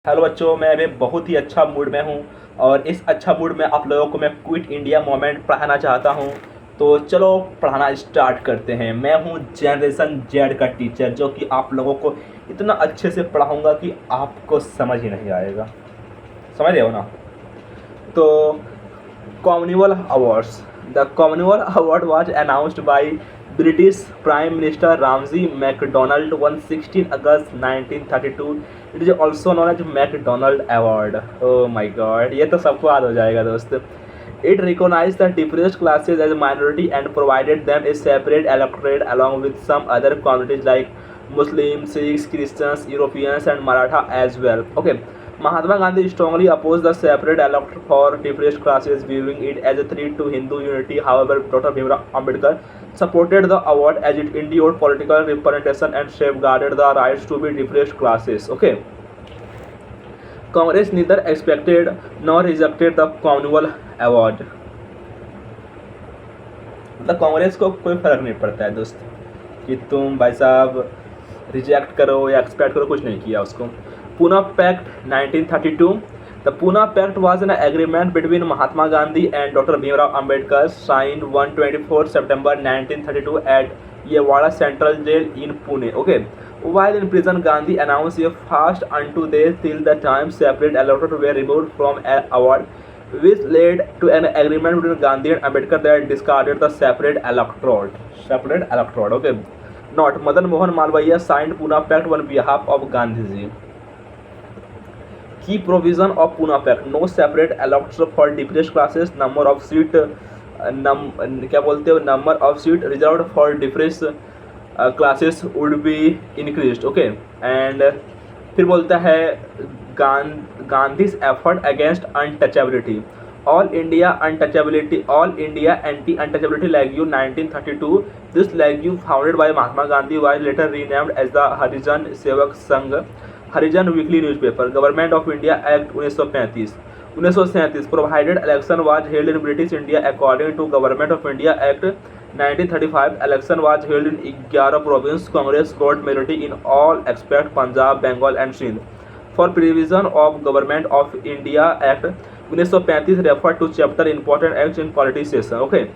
Hello बच्चों, मैं अभी बहुत ही अच्छा मूड में हूँ और इस अच्छा मूड में आप लोगों को मैं क्विट इंडिया मोमेंट पढ़ाना चाहता हूँ। तो चलो पढ़ाना स्टार्ट करते हैं। मैं हूँ जनरेशन जेड का टीचर, जो कि आप लोगों को इतना अच्छे से पढ़ाऊँगा कि आपको समझ ही नहीं आएगा। समझ रहे हो ना? तो Commonwealth Awards. The Commonwealth Award was announced by British Prime Minister Ramsay MacDonald on 16 August 1932. It is also known as MacDonald Award. Oh my God, ये तो सबको याद हो जाएगा दोस्त। It recognized the depressed classes as a minority and provided them a separate electorate along with some other communities like Muslims, Sikhs, Christians, Europeans, and Maratha as well. Okay. Mahatma Gandhi strongly opposed the separate electorate for depressed classes, viewing it as a threat to Hindu unity. However, Dr. Bhimrao Ambedkar supported the award as it ensured political representation and safeguarded the rights to be depressed classes. Okay. Congress neither expected nor rejected the Commonwealth Award. मतलब कांग्रेस को कोई फर्क नहीं पड़ता है दोस्त कि तुम भाई साहब रिजेक्ट करो या एक्सपेक्ट करो, कुछ नहीं किया उसको। Pune Pact 1932. The Pune Pact was an agreement between Mahatma Gandhi and Dr. Bhimrao Ambedkar, signed 124 September 1932 at Yewala Central Jail in Pune. Okay. While in prison, Gandhi announced a fast unto death till the time separate electorates were removed from an award, which led to an agreement between Gandhi and Ambedkar that discarded the separate electorate. Separate electorate. Okay. Not Madan Mohan Malviya signed Pune Pact on behalf of Gandhiji. Key provision of Pune Pact: no separate electorate for depressed classes. Number of seat number of seat reserved for depressed classes would be increased. Okay. And फिर बोलता है Gandhi's effort against untouchability. All India Anti-Untouchability League 1932. This league, founded by Mahatma Gandhi, was later renamed as the Harijan Sevak Sangh, Harijan Weekly Newspaper. Government of India Act 1935. 1937 provided election was held in British India according to Government of India Act 1935. Election was held in 11 provinces. Congress got majority in all except Punjab, Bengal and Sindh. For provision of Government of India Act 1935 referred to chapter important acts in polity session. Okay.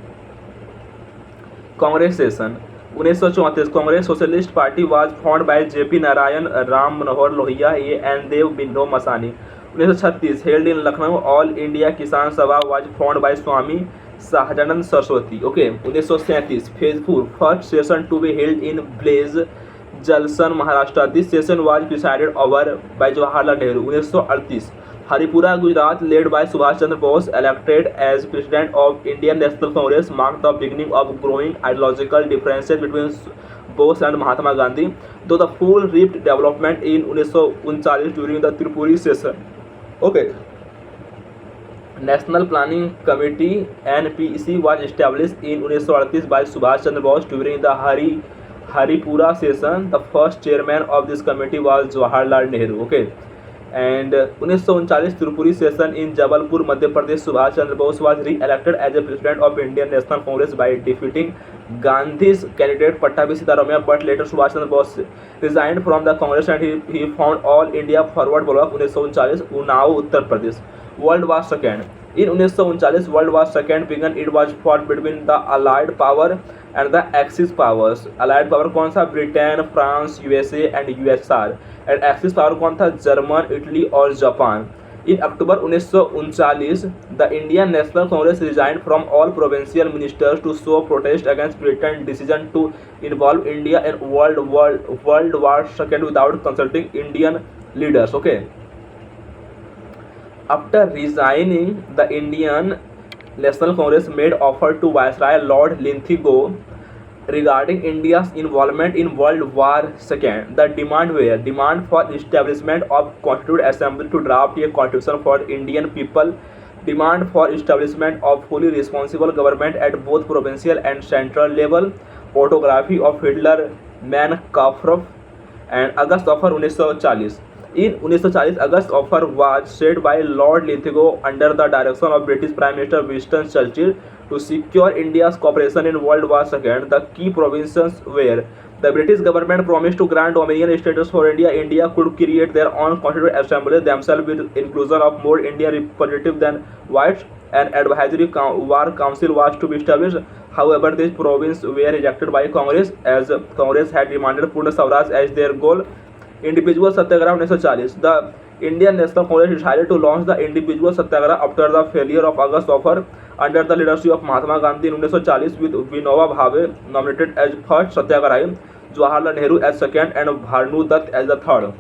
Congress session 1934. Congress Socialist Party was formed by J.P. Narayan, Ram Manohar Lohia and Dev Bindro Masani. 1936 held in Lucknow. All India Kisan Sabha was formed by Swami Sahajanand Saraswati. Okay. 1937 phase 4 first session to be held in Blaze, Jalsan, Maharashtra. This session was presided over by Jawaharlal Nehru. 1938 Haripura, Gujarat, led by Subhash Chandra Bose, elected as president of Indian National Congress, marked the beginning of growing ideological differences between Bose and Mahatma Gandhi, though the full reaped development in 1939 during the Tripuri session. Okay. National Planning Committee (NPC) was established in 1938 by Subhash Chandra Bose during the Haripura session. The first chairman of this committee was Jawaharlal Nehru. Okay. And 1939 Tripuri session in Jabalpur, Madhya Pradesh. Subhash Chandra Bose was re-elected as a president of Indian National Congress by defeating Gandhi's candidate Pattabhi Sitaramaiah, but later Subhash Chandra Bose resigned from the Congress and he found All India Forward Bloc. 1939 Unnao, Uttar Pradesh. World War II. In 1939 World War II began. It was fought between the Allied power and the Axis powers. Allied power कौन सा? Britain, France, USA and USR. And axis power कौन था? German, Italy और Japan. In October 1939, the Indian National Congress resigned from all provincial ministers to show protest against Britain's decision to involve India in World War II without consulting Indian leaders. Okay. After resigning, the Indian National Congress made offer to Viceroy Lord Linlithgow regarding India's involvement in World War II. The demand for establishment of Constituent Assembly to draft a constitution for Indian people, demand for establishment of fully responsible government at both provincial and central level, autography of Hitler, Mein Kampf, and August offer 1940. In 1940, August offer was set by Lord Linlithgow under the direction of British Prime Minister Winston Churchill to secure India's cooperation in World War II. The key provisions were The British government promised to grant Dominion status for India. India could create their own constituent assembly themselves with inclusion of more Indian representatives than whites. An advisory war council was to be established. However, these provinces were rejected by Congress as Congress had demanded Purna Swaraj as their goal. Individual Satyagraha 1940. The Indian National Congress decided to launch the Individual Satyagraha after the failure of August offer under the leadership of Mahatma Gandhi in 1940 with Vinoba Bhave nominated as first Satyagrahi, Jawaharlal Nehru as second and Bhanu Dutt as the third.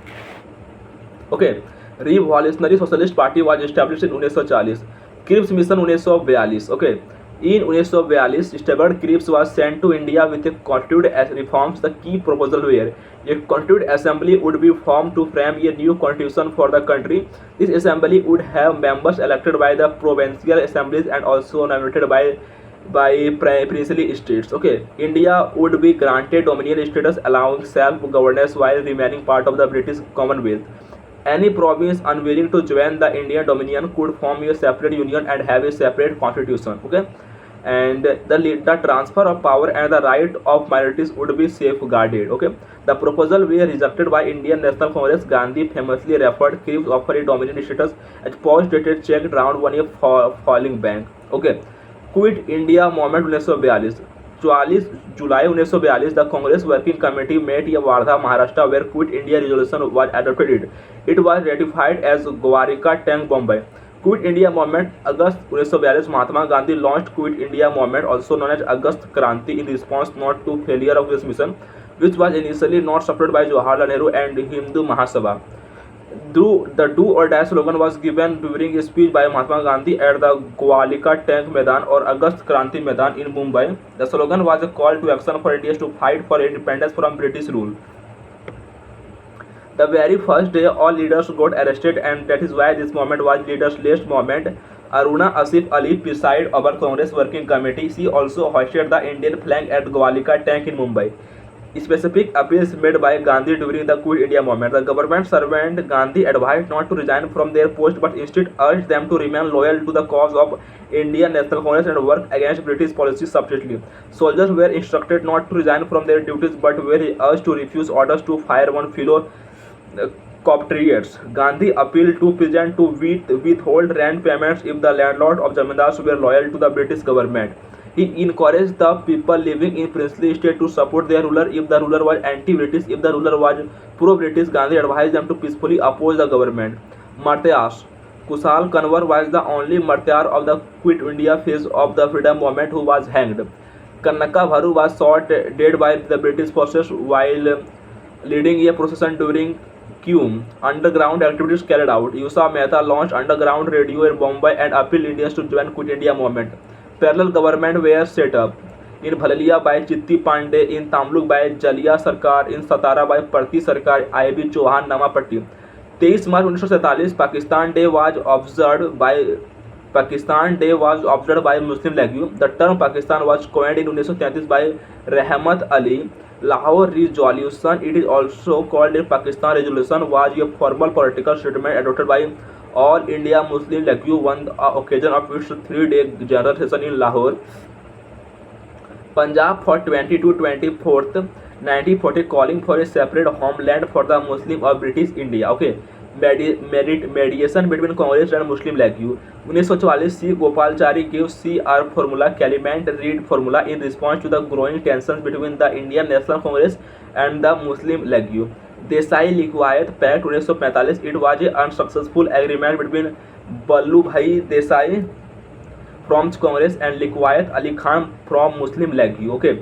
Okay, Revolutionary Socialist Party was established in 1940. Cripps Mission 1942. Okay, in 1942, Stewart Cripps was sent to India with a constituted reforms. The key proposal were a constituted assembly would be formed to frame a new constitution for the country. This assembly would have members elected by the provincial assemblies and also nominated by princely states. Okay, India would be granted dominion status allowing self-governance while remaining part of the British Commonwealth. Any province unwilling to join the Indian Dominion could form a separate union and have a separate constitution. Okay, and the transfer of power and the right of minorities would be safeguarded. Okay, the proposal were rejected by Indian National Congress. Gandhi famously referred Cripps offered a dominion status as post-dated check round one a falling bank. Okay, Quit India Movement 1942. 44 July 1942 the Congress Working Committee met in Wardha, Maharashtra, where Quit India resolution was adopted. It was ratified as Gwarika Tank, Bombay. Quit India Movement August 1942 Mahatma Gandhi launched Quit India Movement, also known as August Kranti, in response not to failure of this mission, which was initially not supported by Jawaharlal Nehru and Hindu Mahasabha. The Do or Die slogan was given during a speech by Mahatma Gandhi at the Gwalika Tank Maidan or August Kranti Maidan in Mumbai. The slogan was a call to action for India to fight for independence from British rule. The very first day, all leaders got arrested, and that is why this movement was leaderless movement. Aruna Asif Ali presided over Congress Working Committee. She also hoisted the Indian flag at Gwalika Tank in Mumbai. Specific appeals made by Gandhi during the Quit India movement. The government servant Gandhi advised not to resign from their post but instead urged them to remain loyal to the cause of Indian National Congress and work against British policies separately. Soldiers were instructed not to resign from their duties but were urged to refuse orders to fire on fellow compatriots. Gandhi appealed to peasants to withhold rent payments if the landlord of zamindars were loyal to the British government. He encouraged the people living in princely state to support their ruler if the ruler was anti-British. If the ruler was pro-British, Gandhi advised them to peacefully oppose the government. Martyrs. Kushal Kanwar was the only martyr of the Quit India phase of the freedom movement who was hanged. Kanaka Bharu was shot dead by the British forces while leading a procession during Q. Underground activities carried out. Yusa Mehta launched underground radio in Bombay and appealed Indians to join Quit India movement. Parallel government were set up in Bhalalia by Chitti Pandey, in Tamluk by Jalia Sarkar, in Satara by Parti Sarkar, I.B. Chauhan, Namapatti. 23 March 1947 Pakistan Day was observed by Muslim League. The term Pakistan was coined in 1933 by Rahmat Ali. Lahore Resolution, it is also called a Pakistan Resolution, was a formal political statement adopted by All India Muslim League on the occasion of its 3-day general session in Lahore. Punjab for 20-24 1940 calling for a separate homeland for the Muslim of British India. Okay, mediation between Congress and Muslim League. 1944 C. Gopalachari gave CR formula, Calumet Reed formula, in response to the growing tensions between the Indian National Congress and the Muslim League. Desai-Likwayat Pact 1945. It was an unsuccessful agreement between Ballu Bhai Desai from Congress and Likwayat Ali Khan from Muslim League. Okay,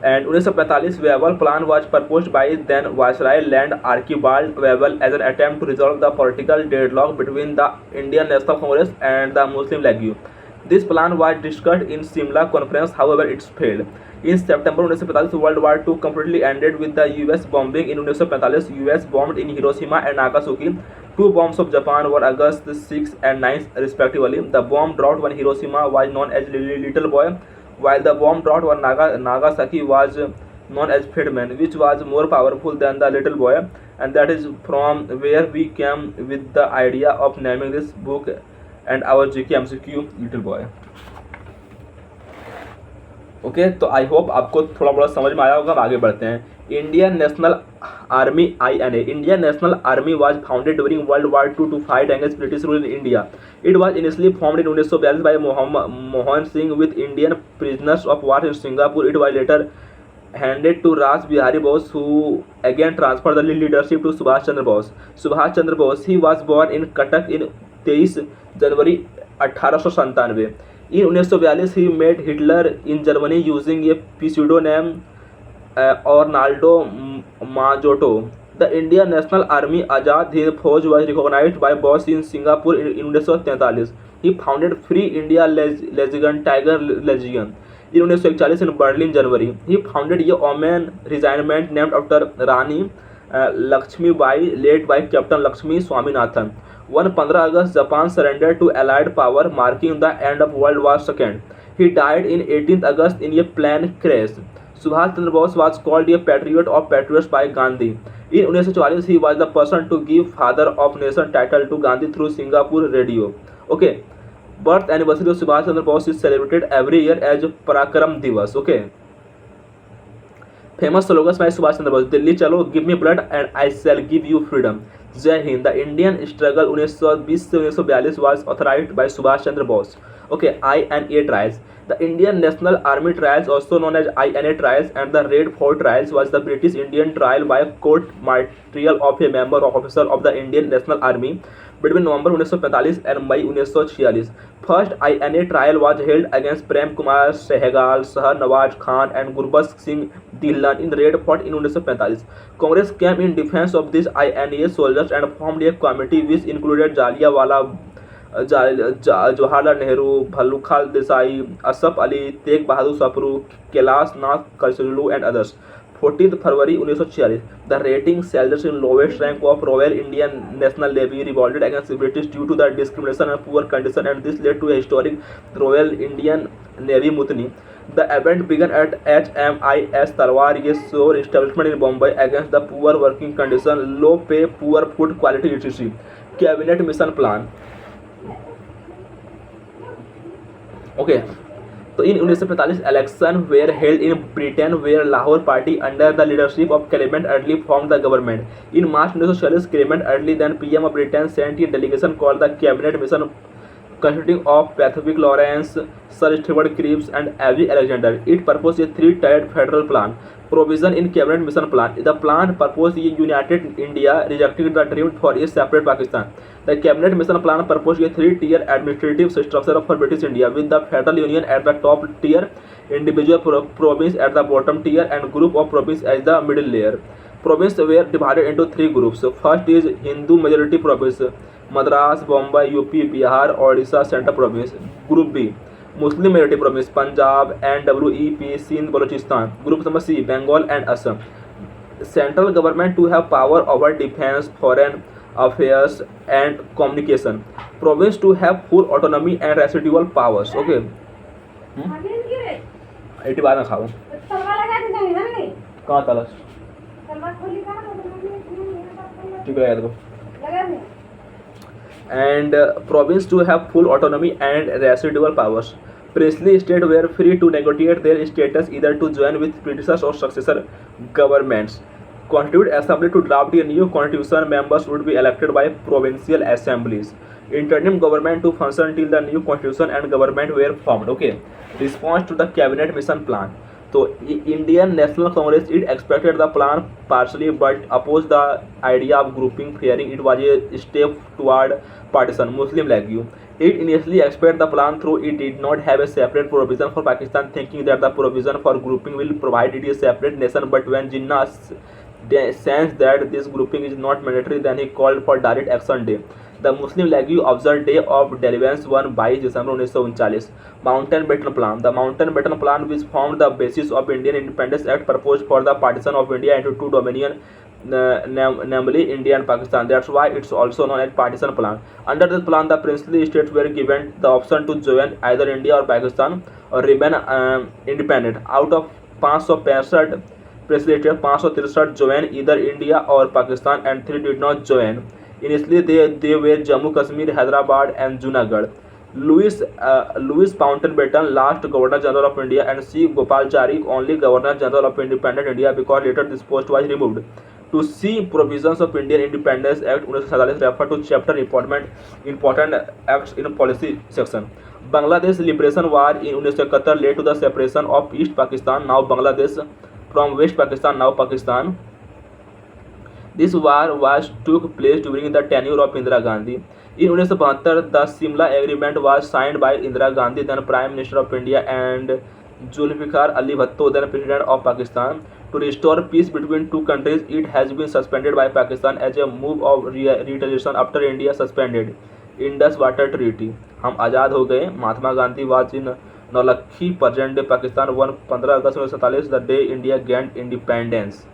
and 1945 Wavell Plan was proposed by then Viceroy Land Archibald Wavell as an attempt to resolve the political deadlock between the Indian National Congress and the Muslim League. This plan was discussed in Simla Conference, however it failed. In September 1945, World War II completely ended with the US bombing. In 1945, US bombed in Hiroshima and Nagasaki. 2 bombs of Japan were August 6 and 9 respectively. The bomb dropped on Hiroshima was known as Little Boy, while the bomb dropped on Nagasaki was known as Friedman, which was more powerful than the Little Boy, and that is from where we came with the idea of naming this book and our GK MCQ Little Boy. Okay तो I hope आपको थोड़ा बड़ा समझ में आया होगा. अब आगे बढ़ते हैं. Indian National Army INA. Indian National Army was founded during World War II to fight against British rule in India. It was initially formed in 1942 by Mohan Singh with Indian prisoners of war in Singapore. It was later handed to Raj Bihari Bose, who again transferred the leadership to Subhash Chandra Bose. Subhash Chandra Bose, he was born in Cuttack in 23 January 1897. In 1942 he met Hitler in Germany using a pseudonym Ornaldo Majoto. The Indian National Army Azad Hind Fauj was recognized by Bose in Singapore in 1943. He founded Free India Legion, Tiger Legion, in 1941 in Berlin, January. He founded a women regiment named after Rani Lakshmi Bai, led by Captain Lakshmi Swaminathan. On 15 August, Japan surrendered to Allied power, marking the end of World War II. He died in 18 August in a plane crash. Subhash Chandra Bose was called a patriot of patriots by Gandhi. In 1944, he was the person to give Father of Nation title to Gandhi through Singapore radio. Okay, birth anniversary of Subhash Chandra Bose is celebrated every year as Parakram Divas. Okay, famous slogans by Subhash Chandra Bose: Delhi chalo, give me blood and I shall give you freedom. Jai Hind. The Indian struggle 1920 से 1942 was authorized by Subhash Chandra Bose. Okay, INA trials. The Indian National Army trials, also known as INA trials, and the Red Fort trials was the British Indian trial by court martial of a member or officer of the Indian National Army between November 1945 and May 1946. First INA trial was held against Prem Kumar Sehgal, Shah Nawaz Khan and Gurbaz Singh Dhillon in Red Fort in 1945. Congress came in defense of these INA soldiers and formed a committee which included Jallianwala Jawaharlal Nehru, Bhalukha Desai, Asaf Ali, Tegh Bahadur Sapru, Kailash Nath Kalsulu and others. 14 February 1946, the rating soldiers in lowest rank of Royal Indian National Navy revolted against the British due to the discrimination and poor condition, and this led to a historic Royal Indian Navy mutiny. The event began at HMIS Talwar, a shore establishment in Bombay, against the poor working condition, low pay, poor food quality, etc. Cabinet mission plan. Okay, so in 1945 elections were held in Britain where Lahore party under the leadership of Clement Attlee formed the government. In March 1946, Clement Attlee, then PM of Britain, sent a delegation called the Cabinet Mission consisting of Pacific Lawrence, Sir Stewart Cripps and A.V. Alexander. It proposed a three-tiered federal plan. Provision in Cabinet Mission Plan. The plan proposed a united India, rejecting the dream for a separate Pakistan. The Cabinet Mission Plan proposed a three-tier administrative structure for British India, with the Federal Union at the top tier, individual province at the bottom tier, and group of province as the middle layer. Provinces were divided into three groups. First is Hindu majority province, Madras, Bombay, UP, Bihar, Odisha, Central Province. Group B, Muslim majority province, Punjab, NWEP, Sindh, Balochistan. Group number C, Bengal and Assam. Central government to have power over defense, foreign affairs and communication. Province to have full autonomy and residual powers. Okay. 80 बार ना खाओ कहाँ तलाश ठीक है यार and province to have full autonomy and residual powers. Princely states were free to negotiate their status either to join with predecessor or successor governments. Constituted Assembly to draft a new constitution. Members would be elected by provincial assemblies. Interim government to function till the new constitution and government were formed. Okay. Response to the Cabinet Mission Plan. So Indian National Congress, it expected the plan partially but opposed the idea of grouping, fearing it was a step toward partition. Muslim League. It initially expected the plan through it did not have a separate provision for Pakistan, thinking that the provision for grouping will provide it a separate nation. But when Jinnah sensed that this grouping is not mandatory, then he called for direct action day. The Muslim League observed Day of Deliverance on 22 December 1939. Mountain Battalion Plan. The Mountain Battalion Plan, which formed the basis of Indian Independence Act, proposed for the partition of India into two dominions, namely India and Pakistan. That's why it's also known as Partition Plan. Under this plan, the princely states were given the option to join either India or Pakistan or remain independent. Out of 565 princely states, 563 joined either India or Pakistan and 3 did not join. Initially, they were Jammu Kashmir, Hyderabad, and Junagadh. Louis Mountbatten, last Governor General of India, and C. Gopalachari, only Governor General of Independent India, because later this post was removed. To see provisions of Indian Independence Act 1947, refer to chapter important acts in policy section. Bangladesh Liberation War in 1971 led to the separation of East Pakistan, now Bangladesh, from West Pakistan, now Pakistan. This war took place during the tenure of Indira Gandhi. In 1972, the Simla Agreement was signed by Indira Gandhi, then Prime Minister of India, and Zulfikar Ali Bhutto, then President of Pakistan. To restore peace between two countries, it has been suspended by Pakistan as a move of retaliation after India suspended Indus Water Treaty. हम आज़ाद हो गए. Mahatma Gandhi was in Nolakhi, present day Pakistan, 15 August 1947, the day India gained independence.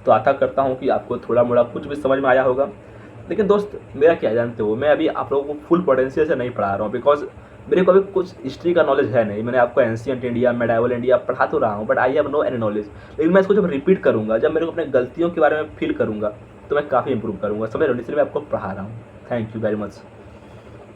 तो आशा करता हूँ कि आपको थोड़ा मोड़ा कुछ भी समझ में आया होगा. लेकिन दोस्त मेरा क्या जानते हो, मैं अभी आप लोगों को फुल पोटेंशियल से नहीं पढ़ा रहा हूँ, बिकॉज मेरे को अभी कुछ हिस्ट्री का नॉलेज है नहीं. मैंने आपको एंशियंट इंडिया, मेडाइवल इंडिया पढ़ा तो रहा हूँ, but I have no any knowledge. लेकिन मैं इसको जब रिपीट करूँगा, जब मेरे को अपने गलतियों के बारे में फील करूँगा, तो मैं काफ़ी इंप्रूव करूँगा. समझ रहे हो, इसलिए मैं आपको पढ़ा रहा हूँ. Thank you very much.